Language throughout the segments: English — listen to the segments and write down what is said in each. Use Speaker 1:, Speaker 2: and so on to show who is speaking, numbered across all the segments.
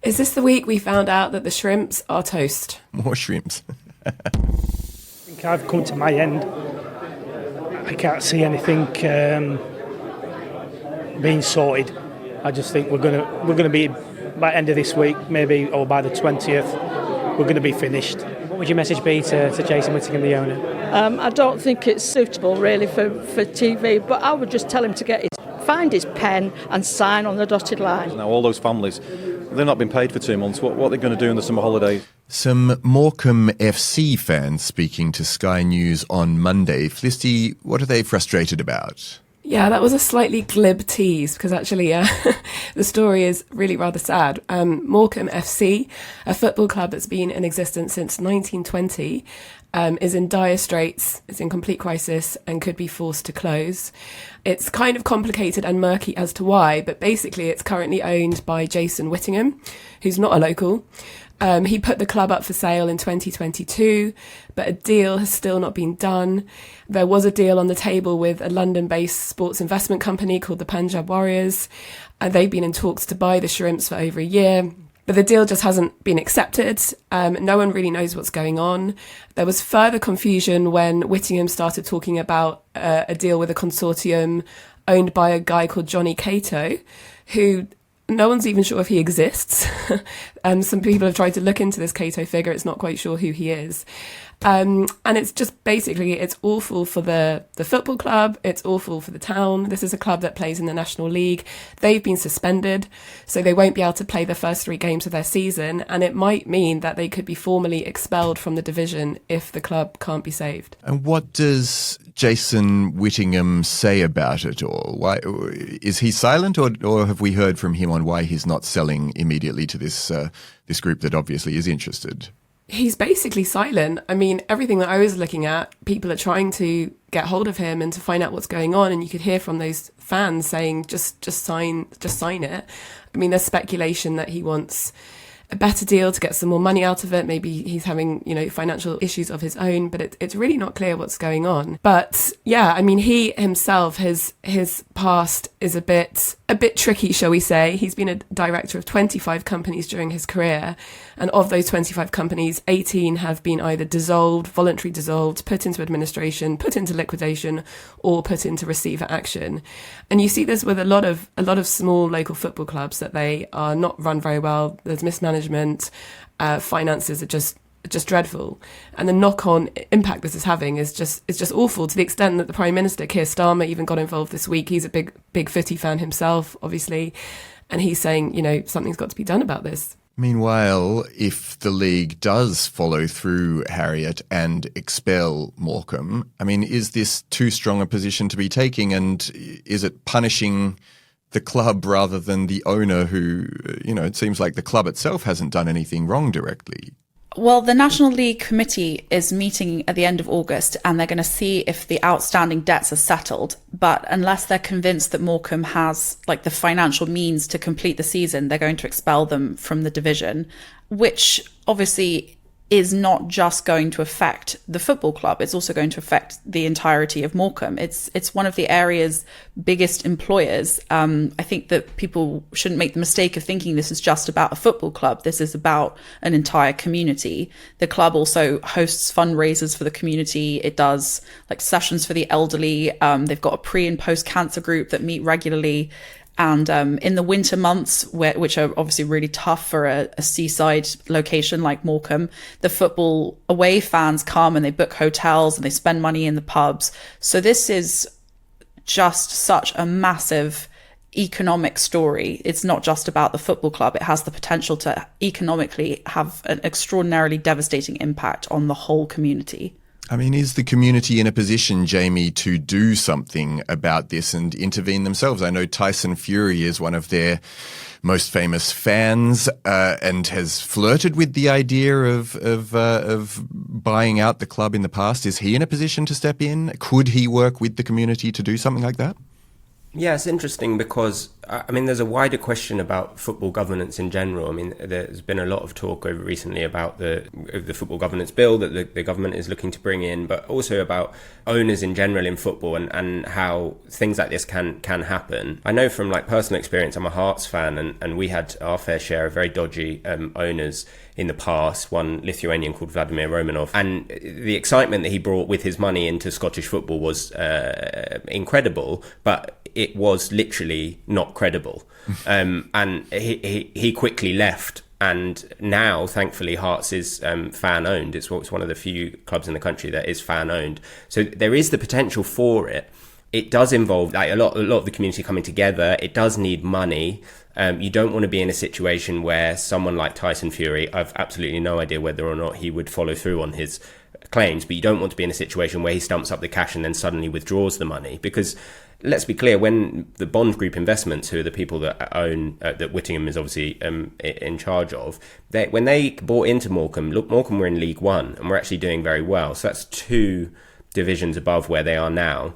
Speaker 1: Is this the week we found out that the shrimps are toast?
Speaker 2: More shrimps.
Speaker 3: I think I've come to my end. I can't see anything being sorted. I just think we're gonna be by the end of this week, maybe, or by the 20th, we're going to be finished.
Speaker 4: What would your message be to Jason Whittingham, the owner?
Speaker 5: I don't think it's suitable really for TV, but I would just tell him to find his pen and sign on the dotted line.
Speaker 6: Now all those families, they've not been paid for 2 months. What are they going to do in the summer holidays?
Speaker 2: Some Morecambe FC fans speaking to Sky News on Monday. Felicity, what are they frustrated about?
Speaker 1: Yeah, that was a slightly glib tease because actually the story is really rather sad. Morecambe FC, a football club that's been in existence since 1920, is in dire straits, is in complete crisis and could be forced to close. It's kind of complicated and murky as to why, but basically it's currently owned by Jason Whittingham, who's not a local. He put the club up for sale in 2022, but a deal has still not been done. There was a deal on the table with a London-based sports investment company called the Punjab Warriors, and they've been in talks to buy the Shrimps for over a year. But the deal just hasn't been accepted. No one really knows what's going on. There was further confusion when Whittingham started talking about a deal with a consortium owned by a guy called Johnny Cato, who... no one's even sure if he exists. Some people have tried to look into this Cato figure. It's not quite sure who he is. And it's just basically, it's awful for the football club. It's awful for the town. This is a club that plays in the National League. They've been suspended, so they won't be able to play the first 3 games of their season. And it might mean that they could be formally expelled from the division if the club can't be saved.
Speaker 2: And what does Jason Whittingham say about it all? Why is he silent, or have we heard from him on why he's not selling immediately to this group that obviously is interested?
Speaker 1: He's basically silent. I mean, everything that I was looking at, people are trying to get hold of him and to find out what's going on. And you could hear from those fans saying, just sign it. I mean, there's speculation that he wants a better deal to get some more money out of it. Maybe he's having, financial issues of his own, but it's really not clear what's going on. But yeah, I mean, he himself, his past is a bit tricky, shall we say. He's been a director of 25 companies during his career. And of those 25 companies, 18 have been either dissolved, voluntarily dissolved, put into administration, put into liquidation, or put into receiver action. And you see this with a lot of small local football clubs, that they are not run very well. There's mismanagement, finances are just dreadful, and the knock-on impact this is having is just awful, to the extent that the Prime Minister Keir Starmer even got involved this week. He's a big footy fan himself, obviously, and he's saying something's got to be done about this.
Speaker 2: Meanwhile, if the league does follow through, Harriet, and expel Morecambe, I mean, is this too strong a position to be taking, and is it punishing the club rather than the owner who, it seems like the club itself hasn't done anything wrong directly?
Speaker 7: Well, the National League Committee is meeting at the end of August, and they're going to see if the outstanding debts are settled. But unless they're convinced that Morecambe has the financial means to complete the season, they're going to expel them from the division, which obviously is not just going to affect the football club. It's also going to affect the entirety of Morecambe. It's one of the area's biggest employers. I think that people shouldn't make the mistake of thinking this is just about a football club. This is about an entire community. The club also hosts fundraisers for the community. It does sessions for the elderly. They've got a pre and post cancer group that meet regularly. And in the winter months, which are obviously really tough for a seaside location like Morecambe, the football away fans come and they book hotels and they spend money in the pubs. So this is just such a massive economic story. It's not just about the football club. It has the potential to economically have an extraordinarily devastating impact on the whole community.
Speaker 2: I mean, is the community in a position, Jamie, to do something about this and intervene themselves? I know Tyson Fury is one of their most famous fans and has flirted with the idea of buying out the club in the past. Is he in a position to step in? Could he work with the community to do something like that?
Speaker 8: Yeah, it's interesting because, I mean, there's a wider question about football governance in general. I mean, there's been a lot of talk over recently about the football governance bill that the government is looking to bring in, but also about owners in general in football and how things like this can happen. I know from like personal experience, I'm a Hearts fan, and we had our fair share of very dodgy owners in the past, one Lithuanian called Vladimir Romanov. And the excitement that he brought with his money into Scottish football was incredible, but it was literally not credible. And he quickly left. And now, thankfully, Hearts is fan owned. It's one of the few clubs in the country that is fan owned. So there is the potential for it. It does involve like a lot of the community coming together. It does need money. You don't want to be in a situation where someone like Tyson Fury, I've absolutely no idea whether or not he would follow through on his claims, but you don't want to be in a situation where he stumps up the cash and then suddenly withdraws the money. Because let's be clear, when the Bond Group Investments, who are the people that own, that Whittingham is obviously in charge of, when they bought into Morecambe, look, Morecambe were in League One and we're actually doing very well. So that's 2 divisions above where they are now.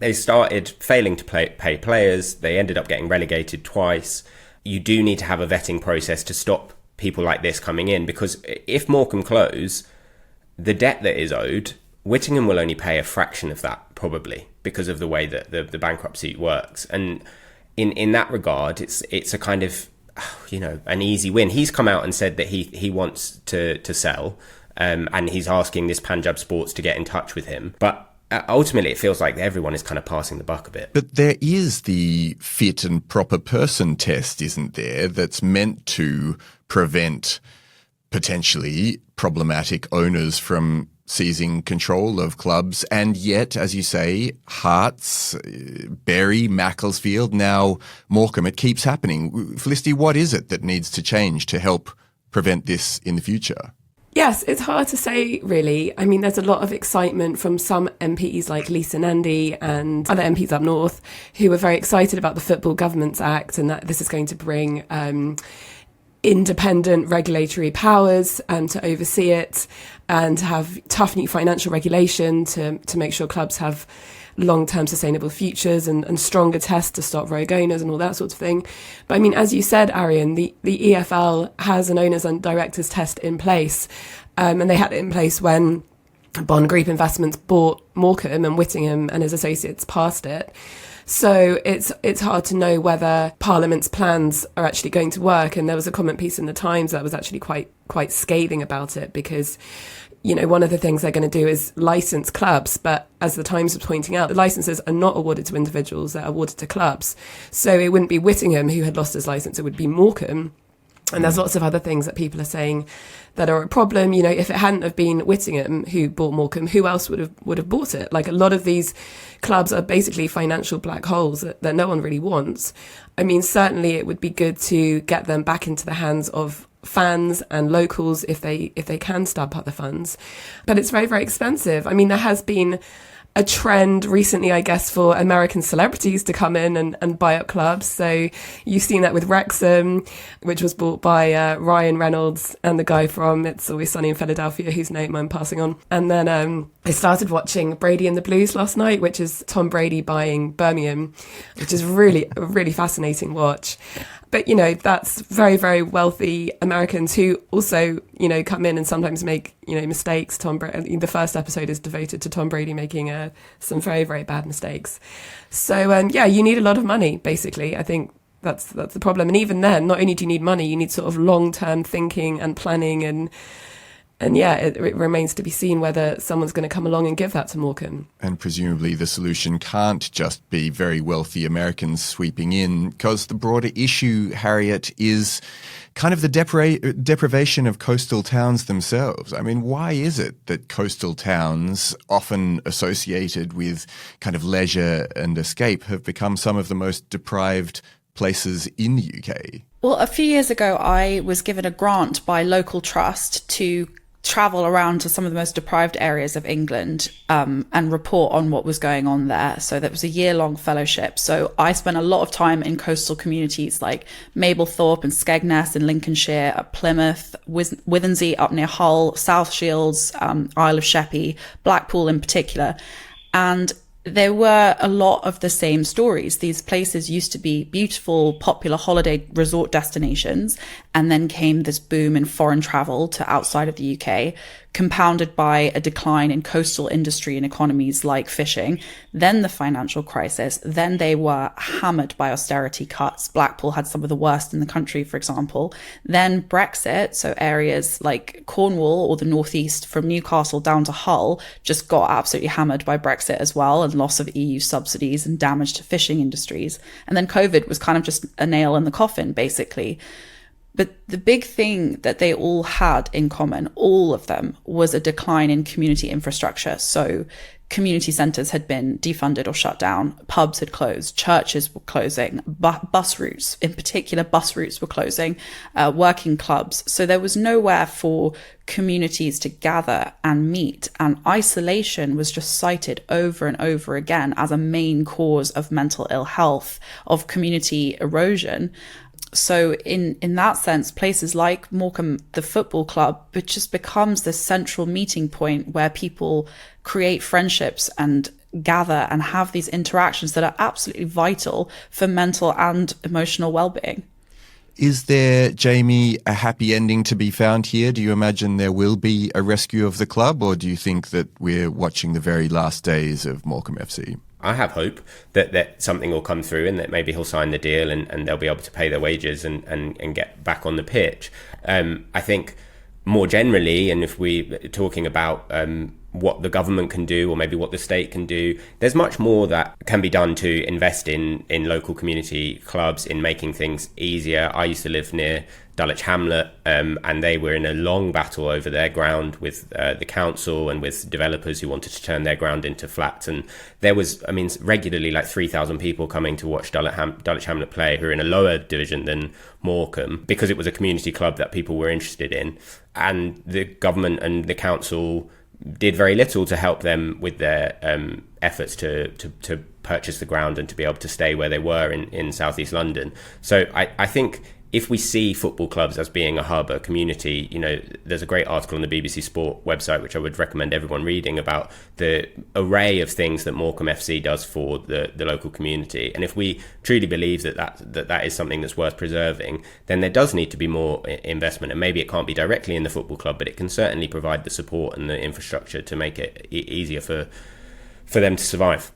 Speaker 8: They started failing to pay players. They ended up getting relegated twice. You do need to have a vetting process to stop people like this coming in, because if Morecambe close, the debt that is owed, Whittingham will only pay a fraction of that, probably, because of the way that the bankruptcy works. And in that regard, it's a kind of, an easy win. He's come out and said that he wants to sell, and he's asking this Punjab Sports to get in touch with him. But ultimately, it feels like everyone is kind of passing the buck a bit.
Speaker 2: But there is the fit and proper person test, isn't there, that's meant to prevent potentially problematic owners from seizing control of clubs. And yet, as you say, Hearts, Bury, Macclesfield, now Morecambe, it keeps happening. Felicity, what is it that needs to change to help prevent this in the future?
Speaker 1: Yes, it's hard to say, really. I mean, there's a lot of excitement from some MPs like Lisa Nandy and other MPs up north who are very excited about the Football Governance Act and that this is going to bring independent regulatory powers to oversee it and to have tough new financial regulation to make sure clubs have long-term sustainable futures and stronger tests to stop rogue owners and all that sort of thing. But I mean, as you said, Arion, the EFL has an owners and directors test in place, and they had it in place when Bond Group Investments bought Morecambe, and Whittingham and his associates passed it. So it's hard to know whether Parliament's plans are actually going to work. And there was a comment piece in the Times that was actually quite scathing about it, because one of the things they're going to do is license clubs. But as the Times was pointing out, the licenses are not awarded to individuals, they're awarded to clubs. So it wouldn't be Whittingham who had lost his license, it would be Morecambe. And there's lots of other things that people are saying that are a problem. If it hadn't have been Whittingham who bought Morecambe, who else would have bought it? Like, a lot of these clubs are basically financial black holes that no one really wants. I mean, certainly it would be good to get them back into the hands of fans and locals if they can stump up the funds. But it's very, very expensive. I mean, there has been a trend recently, I guess, for American celebrities to come in and buy up clubs. So you've seen that with Wrexham, which was bought by Ryan Reynolds and the guy from It's Always Sunny in Philadelphia, whose name I'm passing on. And then I started watching Brady and the Blues last night, which is Tom Brady buying Birmingham, which is really a really fascinating watch. But, that's very, very wealthy Americans who also, come in and sometimes make, mistakes. Tom Brady, the first episode is devoted to Tom Brady making some very, very bad mistakes. So, you need a lot of money, basically. I think that's the problem. And even then, not only do you need money, you need sort of long-term thinking and planning and it remains to be seen whether someone's going to come along and give that to Morecambe. And
Speaker 2: presumably the solution can't just be very wealthy Americans sweeping in, because the broader issue, Harriet, is kind of the deprivation of coastal towns themselves. I mean, why is it that coastal towns, often associated with kind of leisure and escape, have become some of the most deprived places in the UK?
Speaker 7: Well, a few years ago, I was given a grant by local trust to travel around to some of the most deprived areas of England and report on what was going on there. So that was a year-long fellowship. So I spent a lot of time in coastal communities like Mablethorpe and Skegness in Lincolnshire, at Plymouth, Withensea up near Hull, South Shields, Isle of Sheppey, Blackpool in particular. And there were a lot of the same stories. These places used to be beautiful, popular holiday resort destinations, and then came this boom in foreign travel to outside of the UK, compounded by a decline in coastal industry and economies like fishing, then the financial crisis, then they were hammered by austerity cuts. Blackpool had some of the worst in the country, for example. Then Brexit, so areas like Cornwall or the northeast from Newcastle down to Hull just got absolutely hammered by Brexit as well, and loss of EU subsidies and damage to fishing industries. And then COVID was kind of just a nail in the coffin, basically. But the big thing that they all had in common, all of them, was a decline in community infrastructure. So community centres had been defunded or shut down, pubs had closed, churches were closing, bus routes, in particular bus routes were closing, working clubs. So there was nowhere for communities to gather and meet, and isolation was just cited over and over again as a main cause of mental ill health, of community erosion. So in that sense, places like Morecambe, the football club, it just becomes this central meeting point where people create friendships and gather and have these interactions that are absolutely vital for mental and emotional well-being.
Speaker 2: Is there, Jamie, a happy ending to be found here? Do you imagine there will be a rescue of the club, or do you think that we're watching the very last days of Morecambe FC?
Speaker 8: I have hope that something will come through and that maybe he'll sign the deal and they'll be able to pay their wages and get back on the pitch. I think more generally, and if we're talking about what the government can do or maybe what the state can do, there's much more that can be done to invest in local community clubs, in making things easier. I used to live near Dulwich Hamlet, and they were in a long battle over their ground with the council and with developers who wanted to turn their ground into flats. And there was, regularly like 3,000 people coming to watch Dulwich Hamlet play, who are in a lower division than Morecambe, because it was a community club that people were interested in. And the government and the council did very little to help them with their efforts to purchase the ground and to be able to stay where they were in southeast London. So I think if we see football clubs as being a hub, a community, there's a great article on the BBC Sport website, which I would recommend everyone reading, about the array of things that Morecambe FC does for the local community. And if we truly believe that is something that's worth preserving, then there does need to be more investment. And maybe it can't be directly in the football club, but it can certainly provide the support and the infrastructure to make it easier for them to survive.